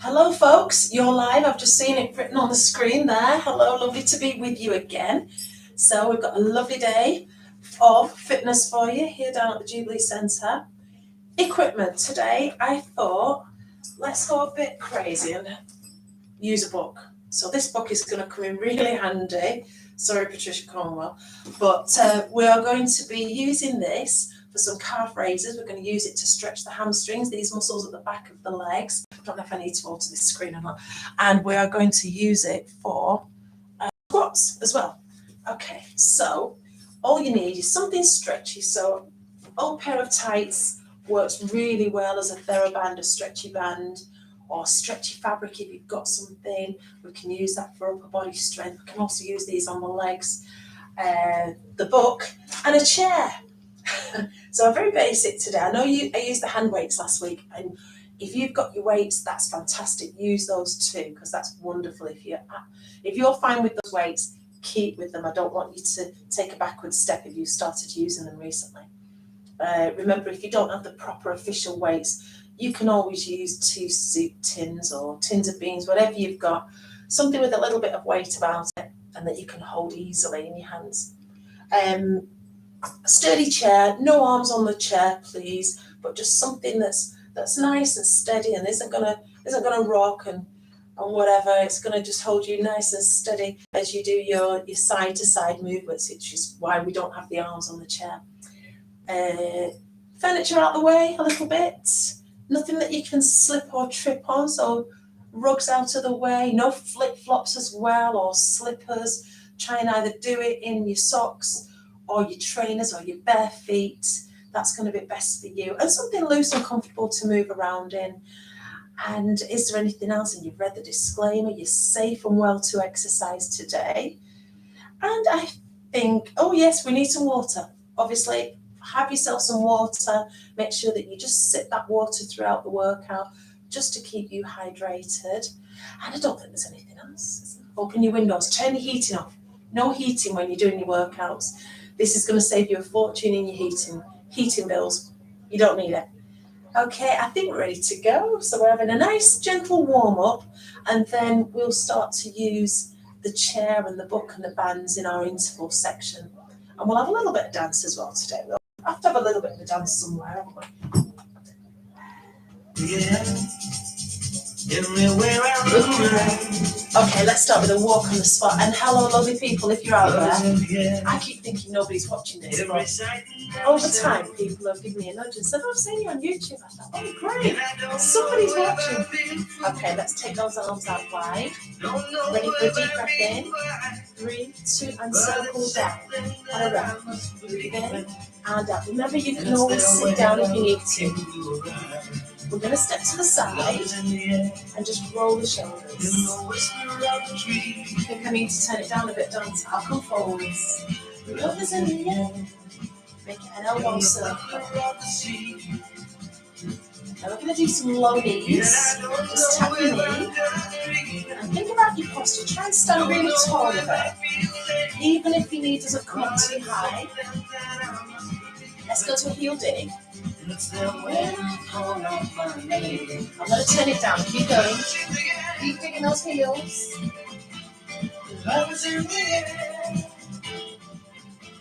Hello, folks. You're live. I've just seen it written on the screen there. Hello, lovely to be with you again. So, we've got a lovely day of fitness for you here down at the Jubilee Centre. Equipment today, I thought, let's go a bit crazy and use a book. So, this book is going to come in really handy. Sorry, Patricia Cornwell. But we are going to be using this for some calf raises. We're going to use it to stretch the hamstrings, these muscles at the back of the legs. I don't know if I need to alter this screen or not. And we are going to use it for squats as well. Okay, so all you need is something stretchy. So old pair of tights works really well as a TheraBand, a stretchy band, or stretchy fabric if you've got something. We can use that for upper body strength. We can also use these on the legs, the book, and a chair. So I'm very basic today. I used the hand weights last week, and if you've got your weights, that's fantastic. Use those too, because that's wonderful. If you're fine with those weights, keep with them. I don't want you to take a backward step if you've started using them recently. Remember, if you don't have the proper official weights, you can always use 2 soup tins or tins of beans, whatever you've got, something with a little bit of weight about it and that you can hold easily in your hands. A sturdy chair, no arms on the chair, please, but just something that's nice and steady and isn't gonna rock and whatever. It's gonna just hold you nice and steady as you do your side to side movements, which is why we don't have the arms on the chair. Furniture out the way a little bit, nothing that you can slip or trip on, so rugs out of the way, no flip-flops as well or slippers. Try and either do it in your socks or your trainers or your bare feet. That's going to be best for you. And something loose and comfortable to move around in. And is there anything else? And you've read the disclaimer, you're safe and well to exercise today. And I think, oh yes, we need some water. Obviously, have yourself some water. Make sure that you just sip that water throughout the workout just to keep you hydrated. And I don't think there's anything else. Open your windows, turn your heating off. No heating when you're doing your workouts. This is going to save you a fortune in your heating bills. You don't need it. Okay, I think we're ready to go. So we're having a nice gentle warm up, and then we'll start to use the chair and the book and the bands in our interval section. And we'll have a little bit of dance as well today. We'll have to have a little bit of a dance somewhere, haven't we? Yeah. Okay, let's start with a walk on the spot. And hello, lovely people, if you're out there. I keep thinking nobody's watching this, but over time, people have given me a nudge and said, I've seen you on YouTube. I thought, oh, great, somebody's watching. Okay, let's take those arms out wide. Ready for a deep breath in. 3, 2, and circle down and around. Breathe in and out. Remember, you can always sit down if you need to. We're going to step to the side and just roll the shoulders. I think I need to turn it down a bit, don't I? I'll come forwards. Shoulders in the air. Make it an elbow circle. Now we're going to do some low knees. Just tap your knee. And think about your posture. Try and stand really tall with it. Even if your knee doesn't come up too high. Let's go to a heel dig. I'm going to turn it down. Keep going. Keep digging those heels.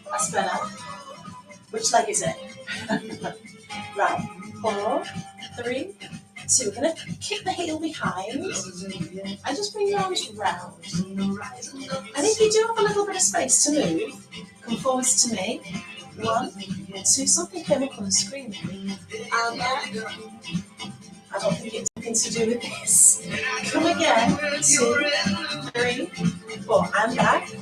That's better. Which leg is it? Right. 4, 3, 2. We're going to kick the heel behind and just bring your arms round. And if you do have a little bit of space to move, come forwards to me. 1, 2, something came up on the screen. And back. I don't think it's anything to do with this. Come again. 2, 3, 4, and back. 2,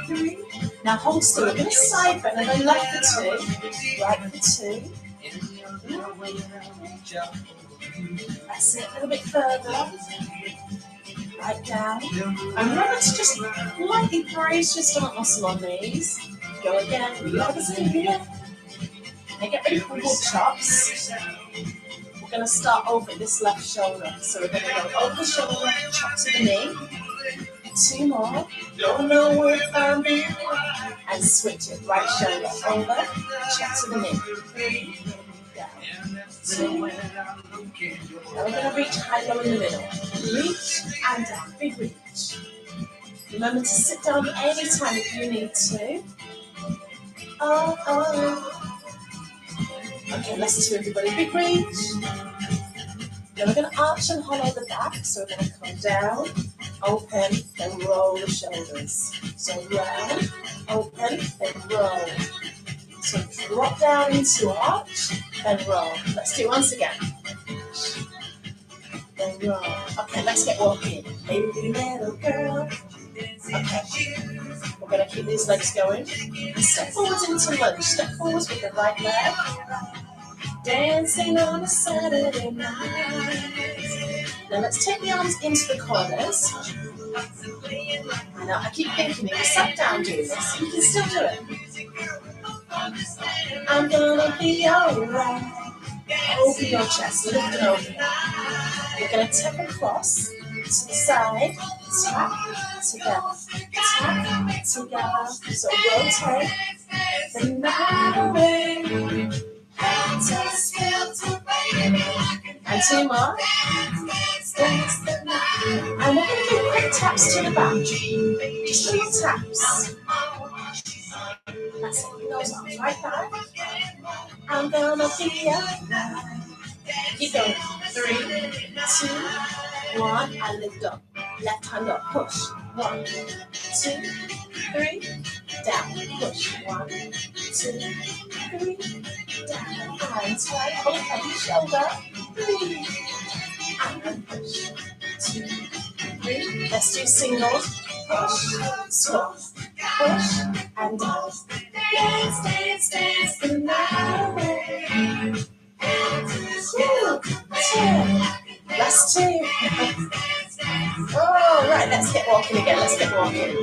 3. Now hold still. We're going to side bend and then left for 2, right for 2. That's it. A little bit further. Right down. And remember to just lightly brace your stomach muscle on these. Go again. And get ready for wood chops. We're going to start over this left shoulder. So we're going to go over the shoulder, chop to the knee. 2 more. Don't know where to find me. And switch it. Right shoulder over, chop to the knee. 3, down. 2. Now we're going to reach high, low in the middle. Reach and down. Big reach. Remember to sit down anytime if you need to. Oh, oh. Okay, let's do everybody. Big reach. Then we're going to arch and hollow the back. So we're going to come down, open, then roll the shoulders. So round, open, then roll. So drop down into arch, then roll. Let's do it once again. Then roll. Okay, let's get walking. Hey, little girl. Okay, we're going to keep these legs going. And step forwards into lunge. Step forwards with the right leg. Dancing on a Saturday night. Now let's take the arms into the corners. I keep thinking if you sat down doing this, you can still do it. I'm gonna be alright. Open your chest, lift and open. You're gonna tap across to the side, tap together, tap together. So rotate the night away. And 2 more. And we're going to do quick taps to the back. Just little taps. That's it. Those arms right back. I'm gonna be alright. Keep going. 3, 2, 1. And lift up. Left hand up. Push. 1, 2, 3. Down. Push. 1, 2, 3. Down. And tight. Open shoulder. 3. And push. 2, 3. Let's do singles. Push. Stop. Push. And down. Dance, dance, dance the night away. 2, 2. Last 2. Oh, right. Let's get walking again. Let's get walking.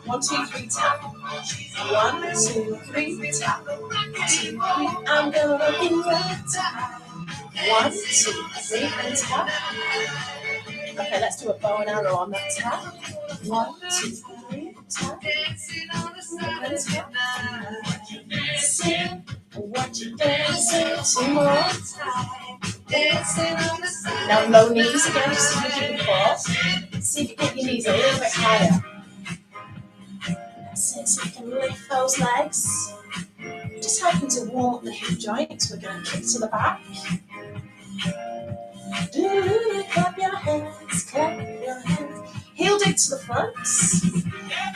1, 2, 3, tap. 1, 2, 3, tap. 2, 3. I'm gonna be right tap. 1, 2, 3, and tap. Okay, let's do a bow and arrow on that tap. 1, 2, 3, tap. And tap. Sing what you dancing. 2 more. Now low knees again, just as we did before. See if you get your knees a little bit higher. That's it, so you can lift those legs. Just helping to warm up the hip joints. We're going to kick to the back. Clap your hands, clap your hands. Heel dig to the front.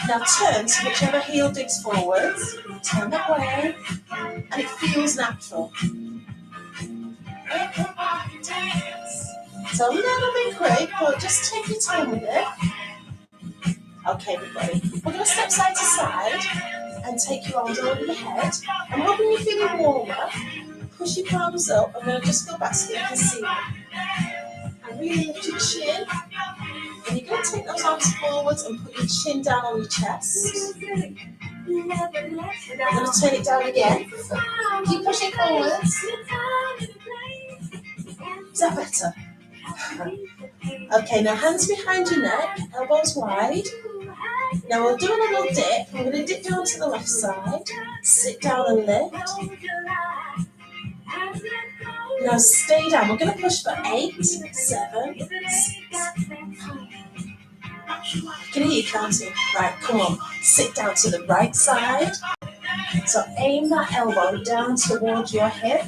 Now turn to whichever heel digs forwards. Turn that way. And it feels natural. It's a little bit quick, but just take your time with it. Okay, everybody. We're going to step side to side and take your arms over your head. I'm hoping you're feeling warmer. Push your palms up. I'm going to just go back so you can see me. And really lift your chin. And you're going to take those arms forwards and put your chin down on your chest. I'm going to turn it down again. Keep pushing forwards. Is that better? Okay, now hands behind your neck, elbows wide. Now we'll do a little dip. I'm going to dip down to the left side. Sit down and lift. Now stay down. We're going to push for 8, 7, 6. I can hear you counting. Right, come on. Sit down to the right side. So aim that elbow down towards your hip.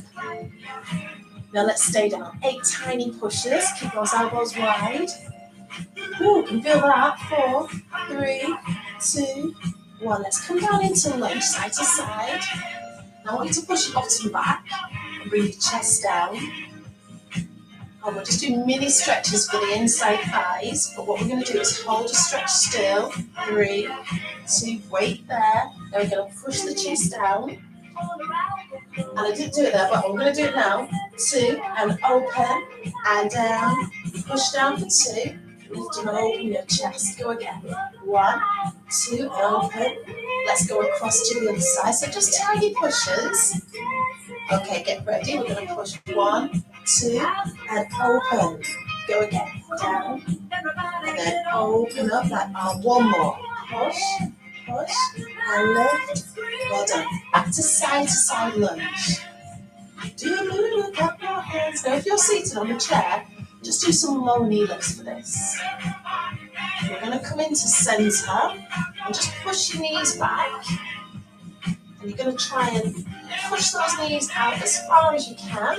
Now let's stay down. 8 tiny pushes. Keep those elbows wide. Ooh, can feel that. 4, 3, 2, 1. Let's come down into lunge, side to side. Now I want you to push your bottom back and bring your chest down. And we'll just do mini stretches for the inside thighs. But what we're going to do is hold a stretch still. 3, 2, wait there. Then we're going to push the chest down. And I didn't do it there, but I'm going to do it now. 2, and open, and down. Push down for 2. Lift and open your chest. Go again. 1, 2, and open. Let's go across to the other side. So just tiny pushes. Okay, get ready. We're going to push 1, 2, and open. Go again. Down. And then open up that arm. 1 more. Push, push, and lift. Well done. Back to side lunge. Do a little clap your hands. Now, if you're seated on a chair, just do some low knee lifts for this. We're going to come into center and just push your knees back. And you're going to try and push those knees out as far as you can.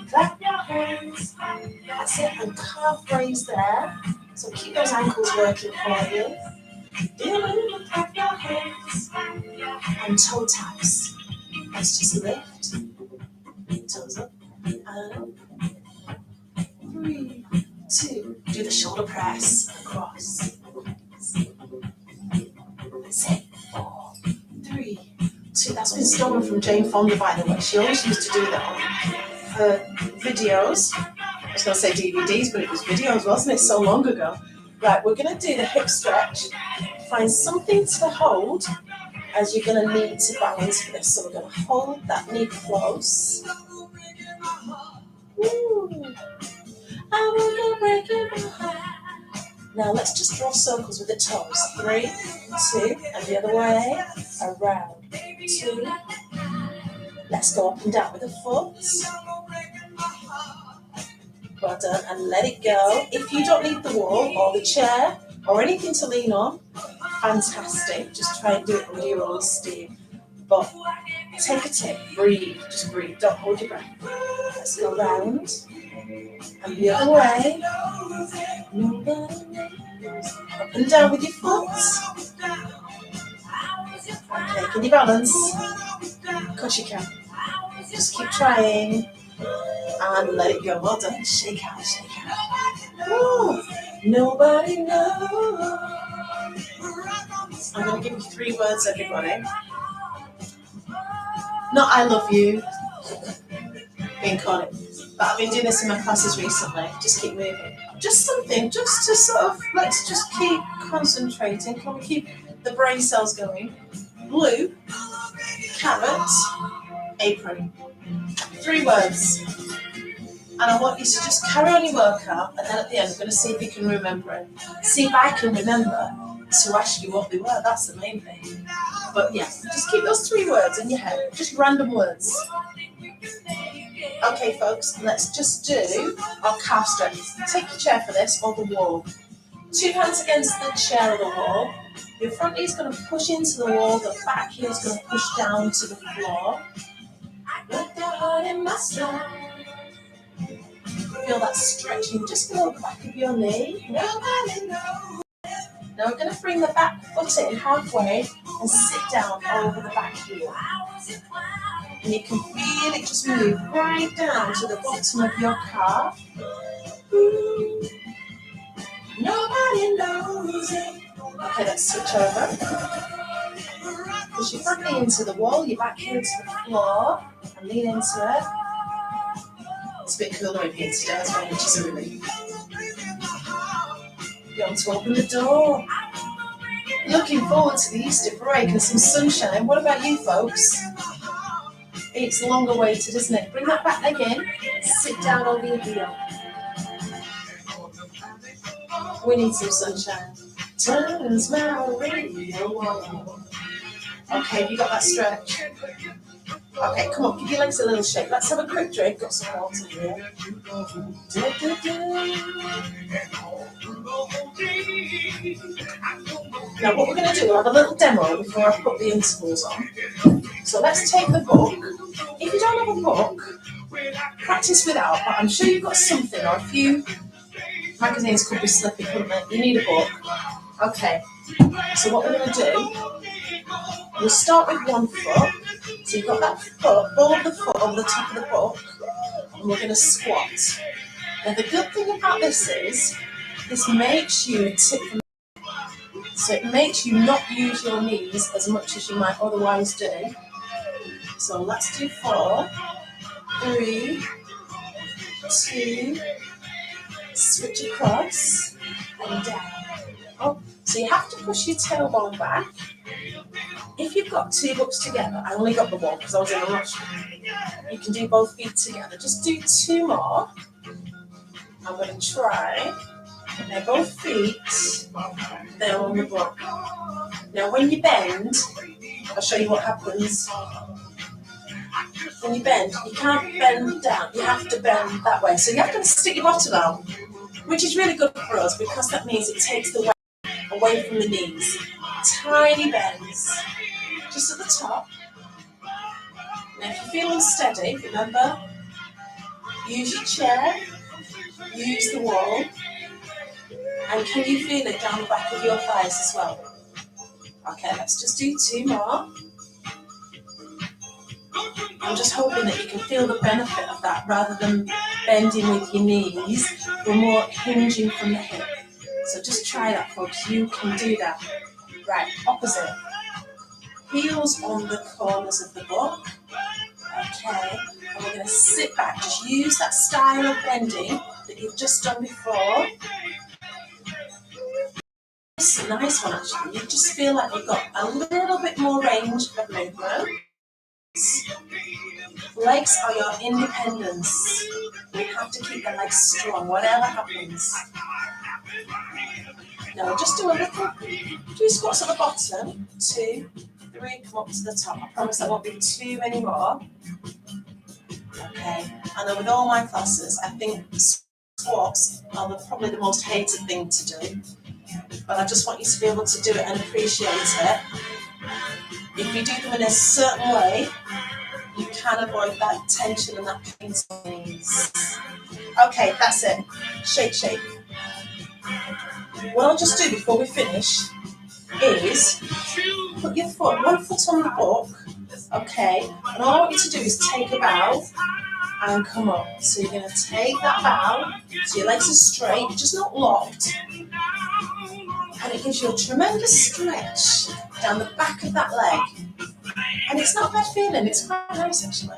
Clap your hands. That's it. And calf raise there. So keep those ankles working for you. Do a little clap your hands. And toe taps. Let's just lift. Toes up. And 3, 2. Do the shoulder press across. That's it. 4, 3, 2. That's been stolen from Jane Fonda, by the way. She always used to do that on her videos. I was going to say DVDs, but it was videos, wasn't it? So long ago. Right, we're going to do the hip stretch. Find something to hold as you're going to need to balance for this. So we're going to hold that knee close. Ooh. I will go breaking my heart. Now let's just draw circles with the toes. 3, 2, and the other way. Around. 2. Let's go up and down with the foot. Well done, and let it go. If you don't need the wall or the chair or anything to lean on, fantastic. Just try and do it with your own steam. But take a tip, breathe, just breathe. Don't hold your breath. Let's go round. And the other way. Up and down with your foot. Okay, can you balance? Of course you can. Just keep trying. And let it go. Well done. Shake out, shake out. Ooh, nobody knows. I'm going to give you 3 words, everybody. Not I love you, being caught. But I've been doing this in my classes recently. Just keep moving. Just something, just to sort of, let's just keep concentrating. Can we keep the brain cells going? Blue, carrot, apron. 3 words. And I want you to just carry on your workout, and then at the end, I'm going to see if you can remember it. See if I can remember to ask you what they were. That's the main thing. But yeah, just keep those 3 words in your head. Just random words. Okay, folks, let's just do our calf stretch. Take your chair for this, or the wall. 2 hands against the chair or the wall. Your front knee is going to push into the wall. The back heel is going to push down to the floor. Let the heart in my stride. Feel that stretching just below the back of your knee. Nobody knows. Now we're going to bring the back foot in halfway and sit down over the back heel. And you can feel it just move right down to the bottom of your calf. Nobody knows it. Okay, let's switch over. Push your front knee into the wall, your back heel to the floor, and lean into it. It's a bit cooler in here today as well, which is a relief. You want to open the door. Looking forward to the Easter break and some sunshine. What about you, folks? It's long awaited, isn't it? Bring that back leg in. Sit down over your heel. We need some sunshine. Turns my radio on. Okay, have you got that stretch? Okay, come on, give your legs a little shake. Let's have a quick drink. Got some water here. Now what we're going to do, we'll have a little demo before I put the intervals on. So let's take the book. If you don't have a book, practice without, but I'm sure you've got something, or a few magazines could be slipping, couldn't they? You need a book. Okay, so what we're going to do, we'll start with one foot. So you've got that foot, ball of the foot over the top of the book, and we're going to squat. Now the good thing about this is, this makes you tip them. So it makes you not use your knees as much as you might otherwise do. So let's do 4, 3, 2, switch across and down. Oh, so you have to push your tailbone back. If you've got 2 books together, I only got the one because I was in a rush. You can do both feet together. Just do 2 more. I'm going to try. They're both feet. They're on the book. Now when you bend, I'll show you what happens. when you bend, you can't bend down, you have to bend that way. So you have to stick your bottom out, which is really good for us because that means it takes the weight away from the knees. Tiny bends, just at the top. Now if you feel unsteady, remember, use your chair, use the wall, and can you feel it down the back of your thighs as well? Okay, let's just do 2 more. I'm just hoping that you can feel the benefit of that rather than bending with your knees. We're more hinging from the hip. So just try that, folks. You can do that. Right, opposite. Heels on the corners of the book. Okay, and we're going to sit back. Just use that style of bending that you've just done before. It's a nice one, actually. You just feel like you've got a little bit more range of movement. Legs are your independence. We have to keep the legs strong, whatever happens. Now, just do a little, 2 squats at the bottom, 2, 3, come up to the top. I promise there won't be too many more. Okay, I know with all my classes, I think squats are probably the most hated thing to do. But I just want you to be able to do it and appreciate it. If you do them in a certain way, you can avoid that tension and that pain. Okay, that's it. Shake, shake. What I'll just do before we finish is put your foot, 1 foot on the book, okay, and all I want you to do is take a bow and come up. So you're going to take that bow, so your legs are straight, you're just not locked, and it gives you a tremendous stretch down the back of that leg. And it's not a bad feeling, it's quite nice actually.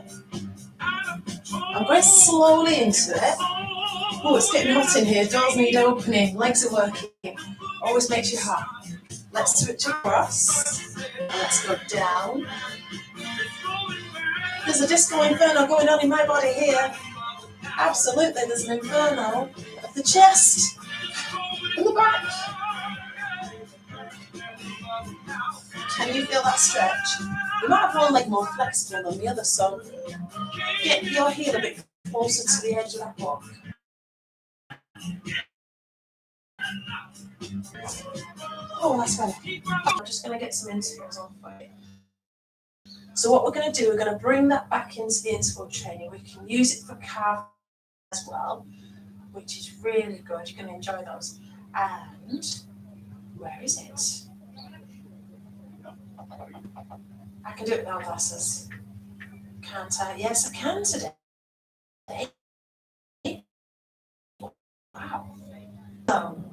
I'm going slowly into it. Oh, it's getting hot in here, doors need opening, legs are working. Always makes you hot. Let's switch across, and let's go down. There's a disco inferno going on in my body here. Absolutely, there's an inferno of the chest and the back. Can you feel that stretch? You might have one leg more flexible than the other, so get your heel a bit closer to the edge of that block. Oh, that's better. I'm just going to get some intervals on for you. So what we're going to do, we're going to bring that back into the interval training. We can use it for calf as well, which is really good. You're going to enjoy those. And where is it? I can do it without glasses. Can't I? Yes, I can today. Wow. So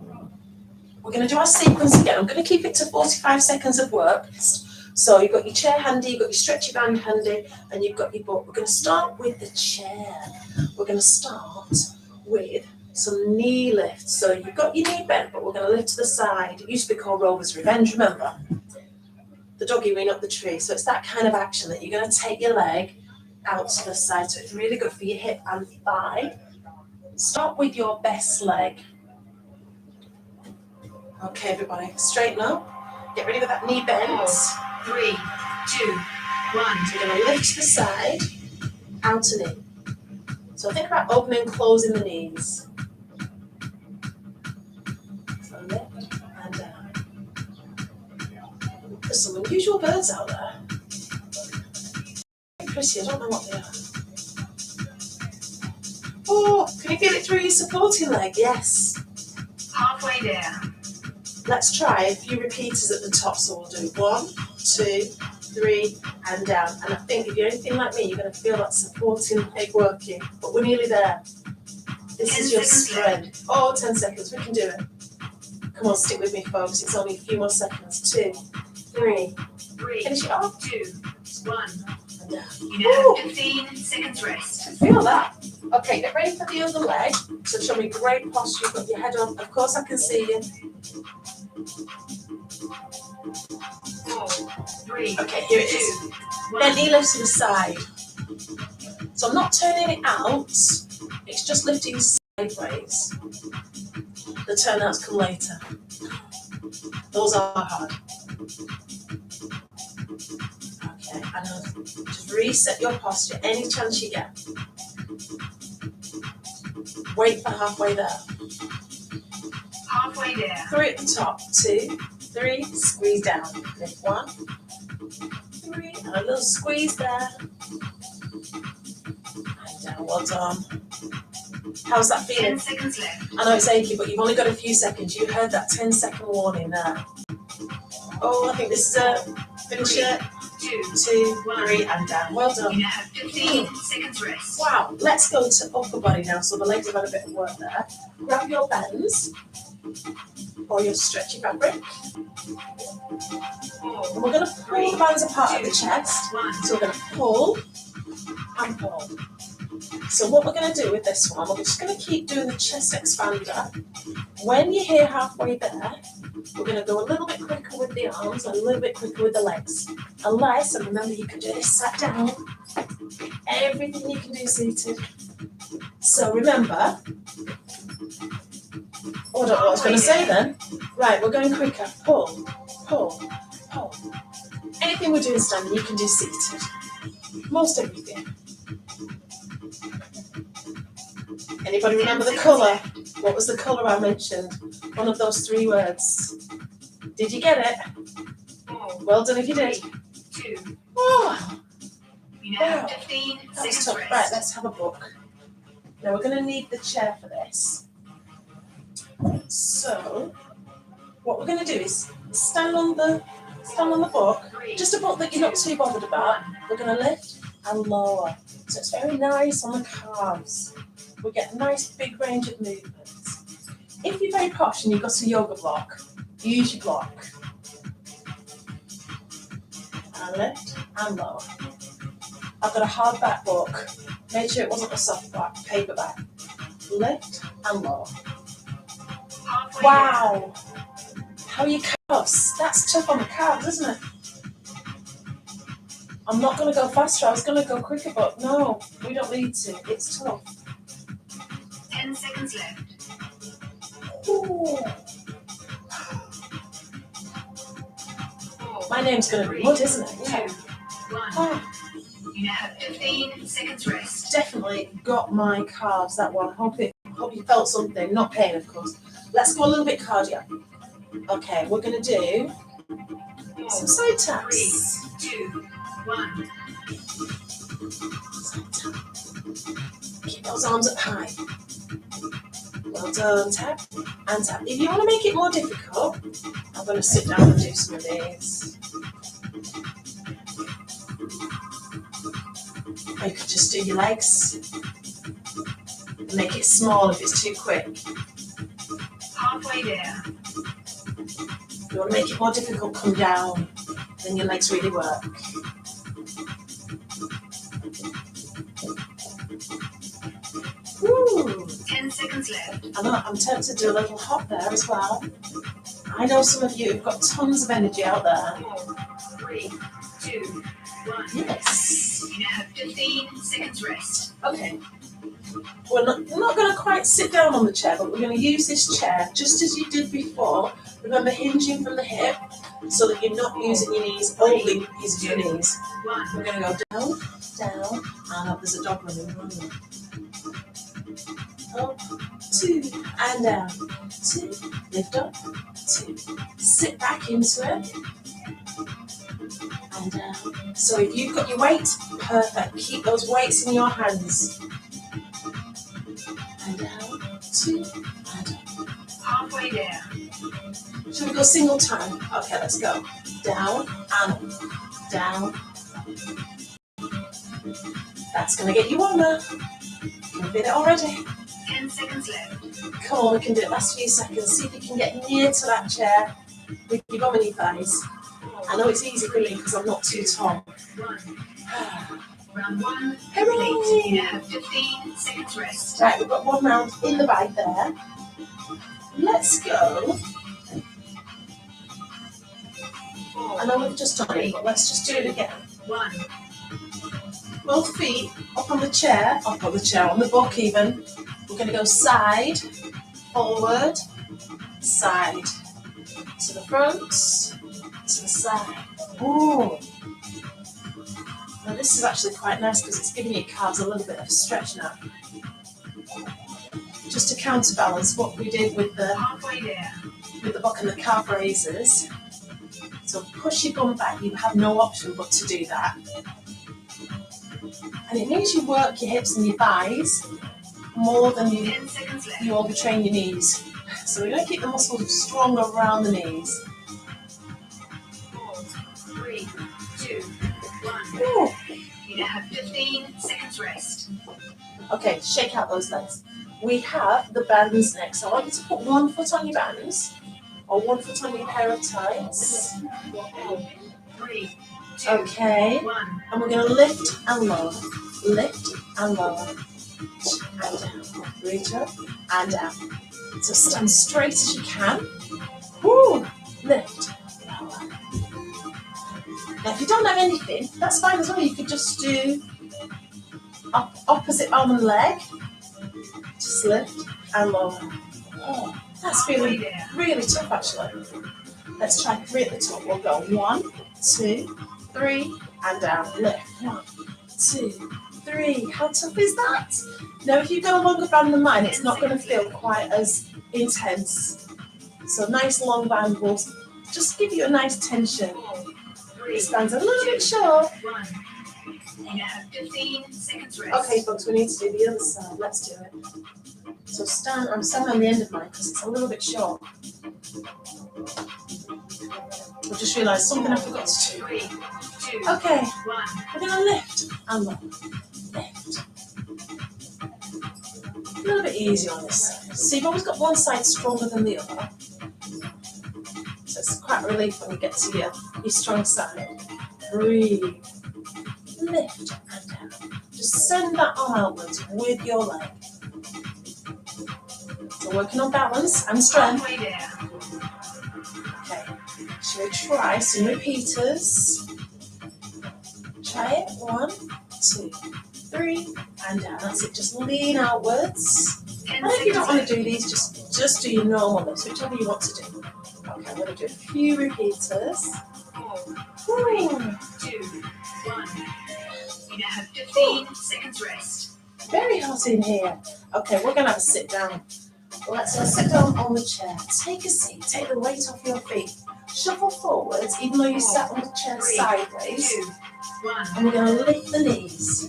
we're going to do our sequence again. I'm going to keep it to 45 seconds of work. So you've got your chair handy, you've got your stretchy band handy, and you've got your book. We're going to start with the chair. We're going to start with some knee lifts. So you've got your knee bent, but we're going to lift to the side. It used to be called Rover's Revenge, remember? The doggy wing up the tree. So it's that kind of action that you're going to take your leg out to the side. So it's really good for your hip and thigh. Start with your best leg. Okay, everybody, straighten up. Get ready with that knee bend. 3, 2, 1. So you're going to lift to the side, out and in. So think about opening and closing the knees. So lift and down. There's some unusual birds out there. Pretty, I don't know what they are. Oh, can you feel it through your supporting leg? Yes. Halfway there. Let's try a few repeaters at the top. So we'll do 1, 2, 3, and down. And I think if you're anything like me, you're going to feel that supporting leg working. But we're nearly there. This is your spread. Oh, 10 seconds. We can do it. Come on, stick with me, folks. It's only a few more seconds. 2, 3. Finish it off. 2, 1. And down. You now have 15 seconds rest. Feel that. Okay, get ready for the other leg. So show me great posture. You've got your head on. Of course, I can see you. 4, 3. Okay, here it is. Then knee lifts to the side. So I'm not turning it out. It's just lifting sideways. The turnouts come later. Those are hard. Okay, and just reset your posture any chance you get. Wait for halfway there. Halfway there. 3 at the top, 2, 3, squeeze down. Lift 1, 3, and a little squeeze there. And down, well done. How's that 10 feeling? seconds left. I know it's achy, but you've only got a few seconds. You heard that 10-second warning there. Oh, I think this is a finish it. 2, 2, 3, and down. Well done. You now have 15 seconds rest. Wow, let's go to upper body now. So the legs have had a bit of work there. Grab your bends or your stretchy fabric. 4, And we're going to pull the bands apart at the chest. 1. So we're going to pull and pull. So what we're going to do with this one, we're just going to keep doing the chest expander. When you're here halfway there, we're going to go a little bit quicker with the arms and a little bit quicker with the legs. Unless, and remember you can do this sat down, everything you can do seated. So remember, oh, I don't know what I was going to say then. Right, we're going quicker. Pull, pull, pull. Anything we're doing standing, you can do seated. Most everything. Anybody remember the colour? What was the colour I mentioned? One of those 3 words. Did you get it? 4, Well done if you did. 2. Oh, You now have 15 that was seconds tough. rest. Right, let's have a book. Now we're going to need the chair for this. So, what we're going to do is stand on the book. 3, Just a book that you're not too bothered about. We're going to lift and lower. So it's very nice on the calves. We get a nice big range of movements. If you're very posh and you've got a yoga block, use your block. And lift and lower. I've got a hardback book. Made sure it wasn't a softback, paperback. Lift and lower. halfway Wow! How are your calves? That's tough on the calves, isn't it? I'm not going to go faster. I was going to go quicker, but no, we don't need to. It's tough. there. 10 seconds left. Ooh. 4, My name's going to be Mud, isn't it? 2, Yeah. 1. Oh, You now have 15 seconds rest. definitely got my calves, that one. Hope you felt something. Not pain, of course. Let's go a little bit cardio. Okay, we're going to do 4, some side taps. 3, 2, 1. Side tap. Keep those arms up high. Well done. Tap and tap. If you want to make it more difficult, I'm going to sit down and do some of these. Or you could just do your legs and make it small if it's too quick. Halfway there. If you want to make it more difficult, come down. Then your legs really work. Woo! 10 seconds left. I'm tempted to do a little hop there as well. I know some of you have got tons of energy out there. 4, 3, 2, 1. Yes. You now have 15 seconds rest. Okay. We're not going to quite sit down on the chair, but we're going to use this chair just as you did before. Remember, hinging from the hip so that you're not using your knees, only using your knees. 1. We're going to go down, down, and up. There's a dog running around there. Up, 2, and down. 2, lift up, 2. Sit back into it. And down. So if you've got your weight, perfect. Keep those weights in your hands. And down, 2, and up. Halfway there. Shall we go single time? Okay, let's go. Down and up. Down. That's going to get you warmer. You've been it already. 10 seconds left. Come on, we can do it last few seconds. See if you can get near to that chair with your bum and your thighs. 4, I know it's easy for me because I'm not too tall. 1. Round 1 Hooray! complete. You now have 15 seconds rest. Right, we've got one round in the bag there. Let's go. 4, I know we've just done it, but let's just do it again. 1. Both feet up on the chair, on the book even. We're going to go side, forward, side. To the front, to the side. Ooh. Now this is actually quite nice because it's giving your calves a little bit of a stretch now. Just to counterbalance what we did with the Halfway there. buck and the calf raises. So push your bum back, you have no option but to do that. And it means you work your hips and your thighs more than 10 seconds left. you overtrain your knees. So we're going to keep the muscles strong around the knees. 4, 3, 2, 1. Ooh. You now have 15 seconds rest. Okay, shake out those legs. We have the bands next. I want you to put one foot on your bands or one foot on your pair of tights. 4, 3, 2, Okay, 1. and we're going to lift and lower. Lift and lower. And down. Reach up and down. So stand straight as you can. Woo! Lift. Lower. Now if you don't have anything, that's fine as well. You could just do opposite arm and leg. Just lift and lower. Oh, that's feeling really tough actually. Let's try 3 at the top. We'll go 1, 2, 3, and down. Lift. 1, 2, 3. How tough is that? Now, if you go a longer band than mine, it's not going to feel quite as intense. So, a nice long band will just give you a nice tension. 4, 3, This band's a little bit short. 1. You now have 15 seconds rest. Okay, folks, we need to do the other side. Let's do it. So, I'm standing on the end of mine because it's a little bit short. I just realised something I forgot to do. 3, 2, Okay, 1. we're going to lift and lower. Lift. A little bit easier on this side. So you've always got one side stronger than the other. So it's quite a relief when you get to your strong side. Breathe. Lift and down. Just send that arm outwards with your leg. So working on balance and strength. Halfway there. Okay. Shall we try some repeaters? Try it. 1, 2, 3, and down. That's it. Just lean outwards. 10 And if you don't seconds want to do these, just do your normal ones, whichever you want to do. Okay, I'm going to do a few repeaters. 4, Ooh, 2, 1. You now have 15 seconds rest. very hot in here. Okay, we're going to have a sit down. Let's sit down on the chair. Take a seat. Take the weight off your feet. Shuffle forwards, even though you sat on the chair 3, sideways. 2, 1. And we're going to lift the knees.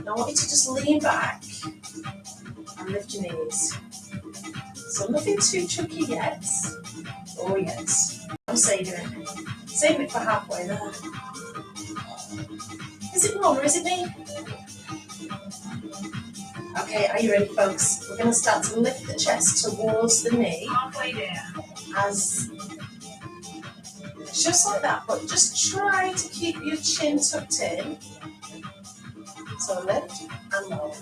Now I want you to just lean back and lift your knees. So nothing too tricky yet. Oh yes. I'm saving it. Saving it for halfway there. Is it wrong or is it me? Okay, are you ready, folks? We're going to start to lift the chest towards the knee Halfway there. as just like that, but just try to keep your chin tucked in. So lift and lower.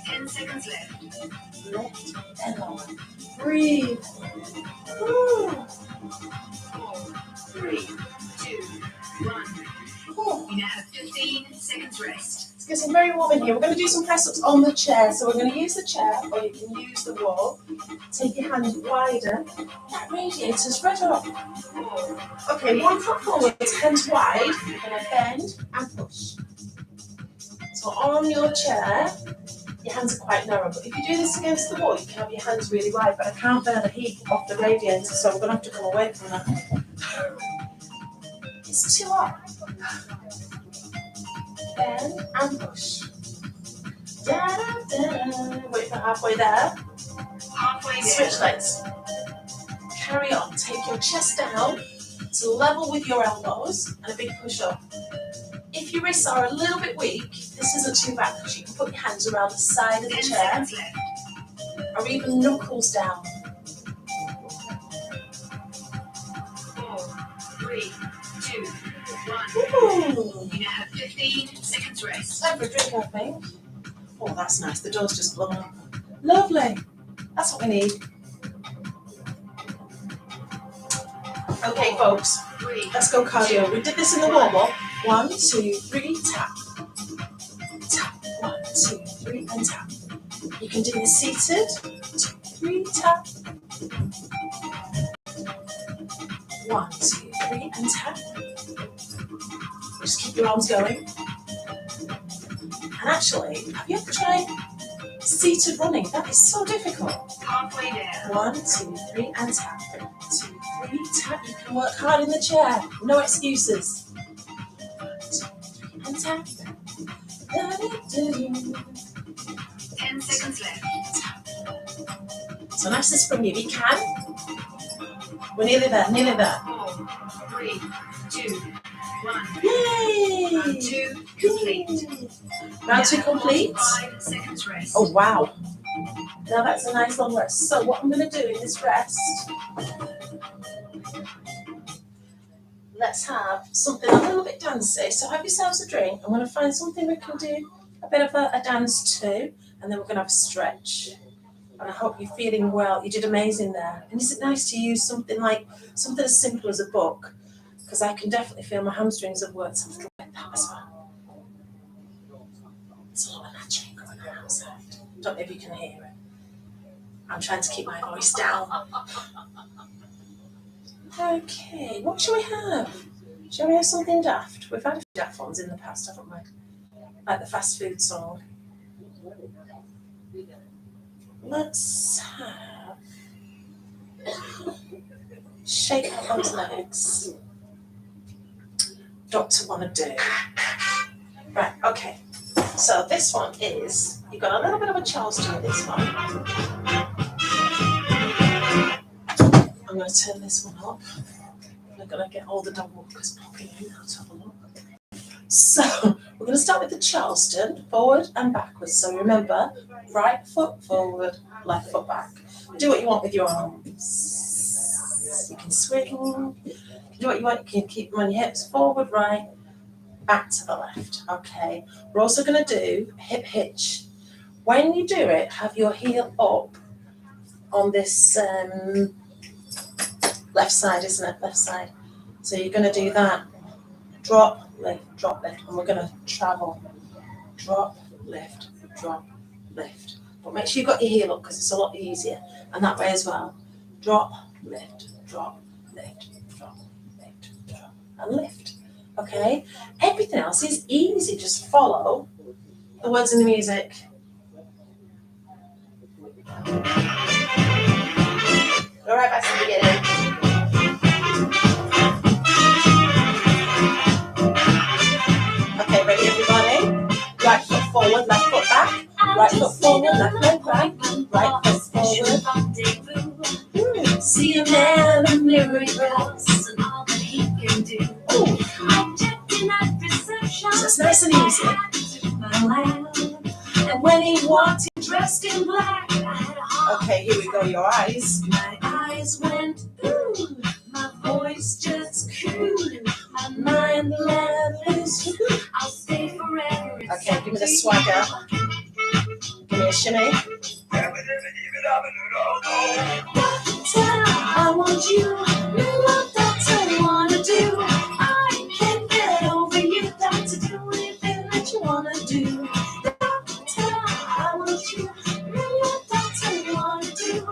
10 seconds left. Lift and lower. Breathe. Woo. 4, 3, 2, 1. Cool. You now have 15 seconds rest. It's getting very warm in here. We're going to do some press-ups on the chair. So we're going to use the chair, or you can use the wall. Take your hand wider. That radiator's red up. 4, Okay, 1 foot forward, hands wide. You're going to bend and push. So on your chair, your hands are quite narrow. But if you do this against the wall, you can have your hands really wide. But I can't bear the heat off the radiator, so we're going to have to come away from that. It's too hot. Bend and push. Da, da, da. Wait for halfway there. halfway there. Switch legs. Carry on. Take your chest down to level with your elbows and a big push up. If your wrists are a little bit weak, this isn't too bad because you can put your hands around the side of the 10 chair seconds left. or even knuckles down. 4, 3, 2, 1. Ooh. You now have 15 seconds rest. Time for a drink, I think. Oh, that's nice. The door's just blown up. Lovely. That's what we need. Okay, folks. 3, Let's go cardio. We did this in the warm-up. 1, 2, 3, tap. Tap. 1, 2, 3, and tap. You can do this seated. 2, 3, tap. 1, 2, 3, and tap. Which your arms going. And actually, have you ever tried seated running? That is so difficult. Halfway there. 1, 2, 3, and tap. 2, 3, tap. You can work hard in the chair. No excuses. 2, 3, and tap. 10 seconds left. So nice and springy if you can. We're nearly there, nearly there. 4, 3, 2, 1. Yay! Round 2 complete. Round 2 complete. 5 seconds rest. Oh wow. Now that's a nice long rest. So what I'm going to do in this rest, let's have something a little bit dancey. So have yourselves a drink. I'm going to find something we can do a bit of a dance to, and then we're going to have a stretch. And I hope you're feeling well. You did amazing there. And is it nice to use something as simple as a book? Because I can definitely feel my hamstrings have worked a little bit that as well. There's a lot of magic going on outside. Don't know if you can hear it. I'm trying to keep my voice down. Okay, what shall we have? Shall we have something daft? We've had a few daft ones in the past, haven't we? Like the fast food song. Let's have shake out those legs. Doctor wanna do. Right, okay. So this one is, you've got a little bit of a Charleston with this one. I'm going to turn this one up. We're going to get all the dog walkers popping in now to have a look. So we're going to start with the Charleston, forward and backwards. So remember, right foot forward, left foot back. Do what you want with your arms. You can swing. You can do what you want. You can keep them on your hips, forward, right, back to the left. Okay. We're also going to do a hip hitch. When you do it, have your heel up on this left side, isn't it? Left side. So you're going to do that. Drop, lift, and we're going to travel. Drop, lift, lift. But make sure you've got your heel up because it's a lot easier. And that way as well. Drop, lift, drop, lift, drop, and lift. Okay? Everything else is easy. Just follow the words in the music. Go right back to the beginning. Okay, ready everybody? Right foot forward, left foot back. Right foot forward, left foot back. Right foot forward. See a man in miracles and all that he can do. Ooh. So it's nice and easy. And when he walked, he dressed in black. Okay, here we go, your eyes. My eyes went ooh, my voice just cooed, my mind let loose. I'll stay forever. Okay, give me the swagger. Give me a shimmy. I want you, you love that's what I wanna do. I can't get over you, doctor, do anything that you wanna do. I want you, you love that's what I wanna do. I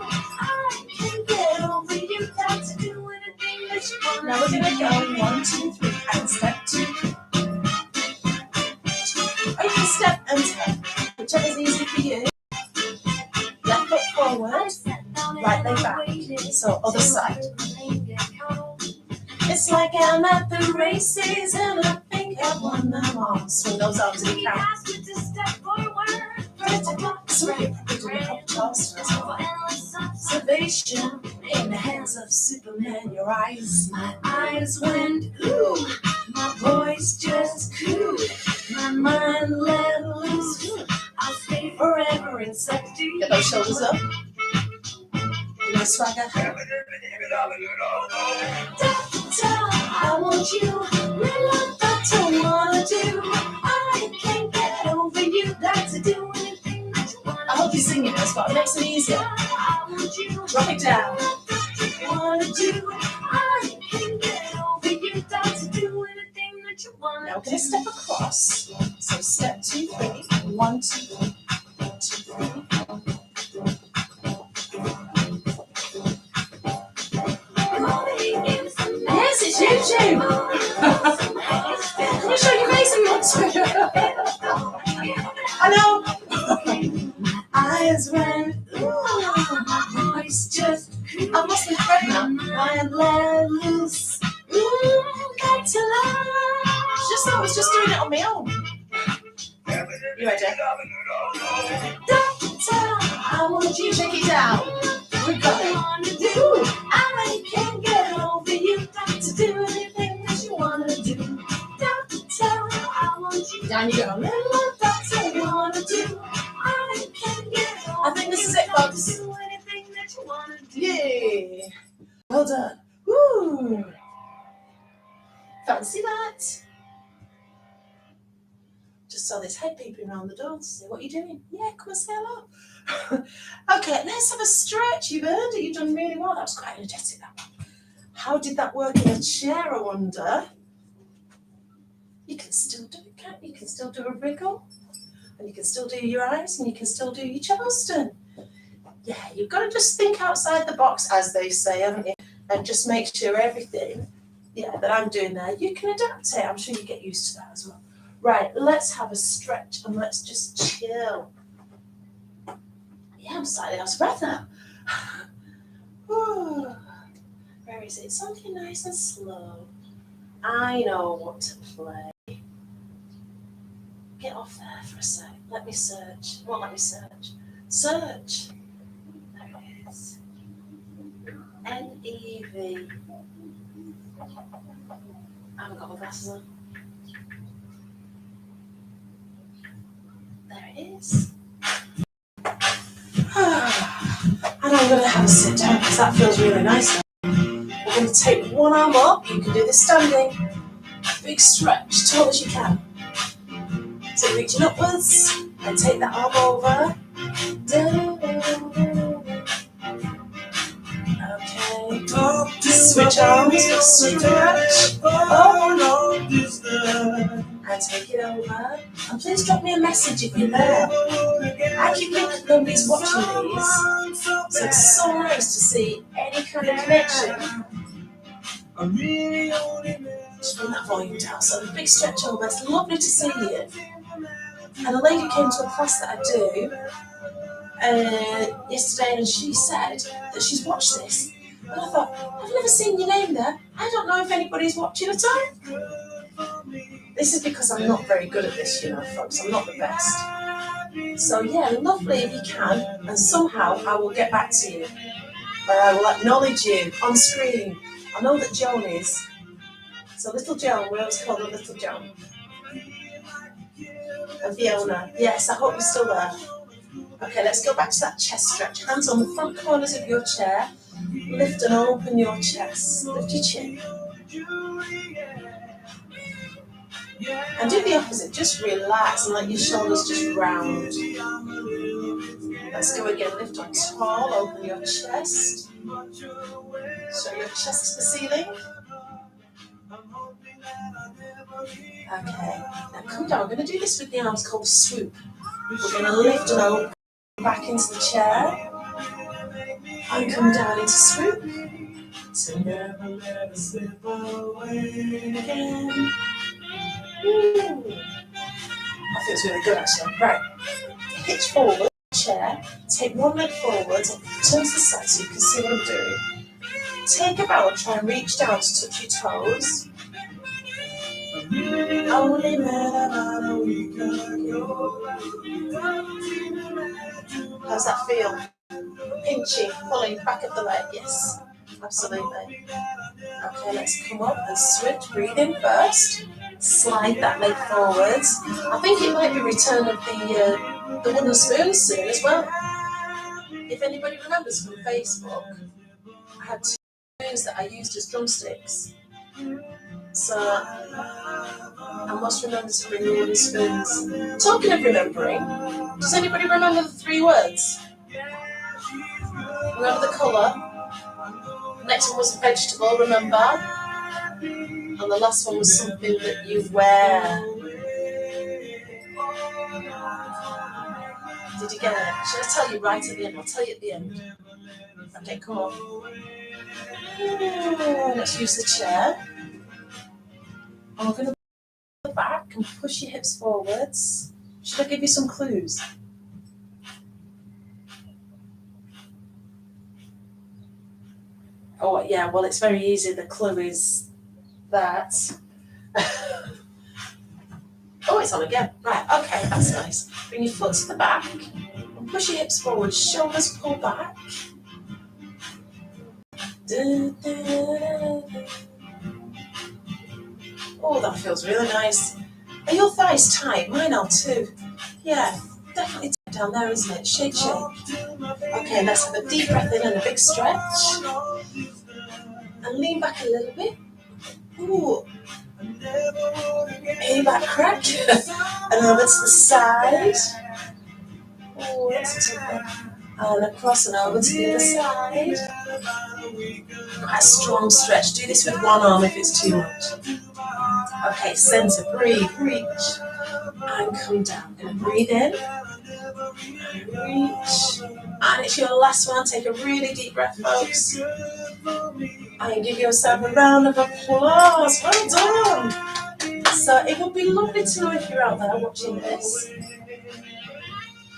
can't get over you, doctor, do anything that you wanna do. Now we're gonna go 1, 2, 3, and step 2. Or you can step and step, whichever's easy for you. Left foot forward, right leg back. So other side. It's like I'm at the races and I think I won them all. Swing those arms in the count. So we're doing a couple Charleston as well. Salvation in the hands of Superman. Your eyes, my eyes went ooh, my voice just cooed, my mind let loose. I'll stay forever in safety. Get those shoulders up. You know, swagger. I want you, really, that's what I wanna do. I can't get over you, that's to do anything that you wanna. I hope you're singing this, but it makes it easier. I want you, drop it down. Wanna do, I can't get over you, that's to do anything that you wanna. Now we're gonna step across. So step 2, 3, 1, 2, 1, 2, 3. Yes, it's you, Jim. Can you show your face? is red. Ooh, it's just I've lost my thread now. And let loose. Back to life. Just I was just doing it on my own. You ready? Doctor, I want you to shake it down. We got it. Ooh, I can't get over you. To do anything that you wanna do. Doctor, I want you. Down you go. Little doctor, you wanna do. I can't get over. I think this is it, folks. Do anything that you wanna do. Yay! Well done. Woo! Fancy that? Just saw this head peeping around the door to say, what are you doing? Yeah, come and say hello. Okay, let's have a stretch. You've earned it. You've done really well. That was quite energetic, that one. How did that work in a chair, I wonder? You can still do it, can't you? You can still do a wriggle. And you can still do your eyes. And you can still do your Charleston. Yeah, you've got to just think outside the box, as they say, haven't you? And just make sure everything, that I'm doing there, you can adapt it. I'm sure you get used to that as well. Right, let's have a stretch and let's just chill. Yeah, I'm slightly out of breath now. Where is it? Something nice and slow. I know what to play. Get off there for a sec. Let me search. Won't let me search. Search. There it is. NEV. I haven't got my glasses on. There it is. And I'm going to have a sit down because that feels really nice now. We're going to take one arm up. You can do this standing. Big stretch, tall as you can. So reaching upwards and take that arm over. Okay. Switch arms, stretch. Oh, and take it over. And please drop me a message if you're there. I keep thinking nobody's watching these. So it's so nice to see any kind of connection. Just bring that volume down. So the big stretch over. It's lovely to see you. And a lady came to a class that I do yesterday, and she said that she's watched this. And I thought, I've never seen your name there. I don't know if anybody's watching at all. This is because I'm not very good at this, folks. I'm not the best. So yeah, lovely if you can, and somehow I will get back to you. Or I will acknowledge you on screen. I know that Joan is. So little Joan, we always call her little Joan. And Fiona, yes, I hope you're still there. Okay, let's go back to that chest stretch. Hands on the front corners of your chair. Lift and open your chest. Lift your chin. And do the opposite. Just relax and let your shoulders just round. Let's go again. Lift on tall. Open your chest. Show your chest to the ceiling. Okay, now come down. We're going to do this with the arms called a swoop. We're going to lift and open back into the chair. And come down into swoop. So never let it slip away again. That feels really good actually. Right. Hitch forward, chair. Take one leg forward, turn to the side so you can see what I'm doing. Take a bow and try and reach down to touch your toes. Only met about a week ago. How's that feel? Pinching, pulling back at the leg, yes, absolutely. Okay, let's come up and switch. Breathe in first. Slide that leg forwards. I think it might be return of the wooden spoon soon as well. If anybody remembers from Facebook, I had two spoons that I used as drumsticks. So I must remember to bring the wooden spoons. Talking of remembering, does anybody remember the 3 words? Remember the colour? Next one was a vegetable, remember? And the last one was something that you wear. Did you get it? Should I tell you right at the end? I'll tell you at the end. Okay, come on. Let's use the chair. I'm going to the back and push your hips forwards. Should I give you some clues? Oh, yeah, well, it's very easy. The clue is that. Oh, it's on again. Right, okay, that's nice. Bring your foot to the back and push your hips forward, shoulders pull back. Oh, that feels really nice. Are your thighs tight? Mine are too. Yeah, definitely tight down there, isn't it? Shake, shake. Okay, let's have a deep breath in and a big stretch. And lean back a little bit. Ooh. Hey, back crack. And over to the side. Oh, that's a tough one. And across and over to the other side. Quite a strong stretch. Do this with one arm if it's too much. Okay, center, breathe, reach. And come down. Gonna breathe in. And reach. And it's your last one. Take a really deep breath, folks. And give yourself a round of applause. Well done. So it would be lovely to know if you're out there watching this.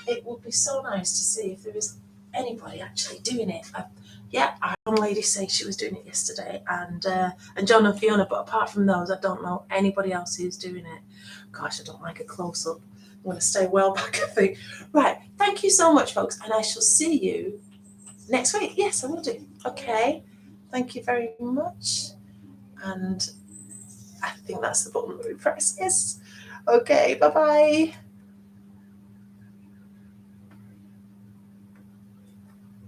It would be so nice to see if there is anybody actually doing it. Yeah, I had a lady saying she was doing it yesterday, and John and Fiona, but apart from those, I don't know anybody else who's doing it. Gosh, I don't like a close-up. I'm going to stay well back, I think. Right, thank you so much, folks, and I shall see you next week. Yes, I will do. Okay, thank you very much. And I think that's the button that we press. Yes. Okay, bye-bye.